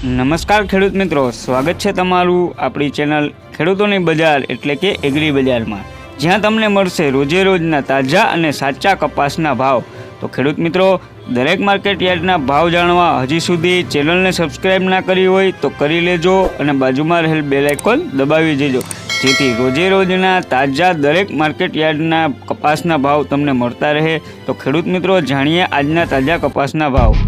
નમસ્કાર ખેડૂત મિત્રો, સ્વાગત છે તમારું આપણી ચેનલ ખેડૂતોની બજાર એટલે કે એગ્રી બજારમાં, જ્યાં તમને મળશે રોજે રોજના તાજા અને સાચા કપાસના ભાવ। તો ખેડૂત મિત્રો, દરેક માર્કેટ યાર્ડના ભાવ જાણવા હજી સુધી ચેનલને સબસ્ક્રાઈબ ના કરી હોય તો કરી લેજો અને બાજુમાં રહેલ બેલ આઇકોન દબાવી દેજો, જેથી રોજે રોજના તાજા દરેક માર્કેટ યાર્ડના કપાસના ભાવ તમને મળતા રહે। તો ખેડૂત મિત્રો, જાણીએ આજના તાજા કપાસના ભાવ।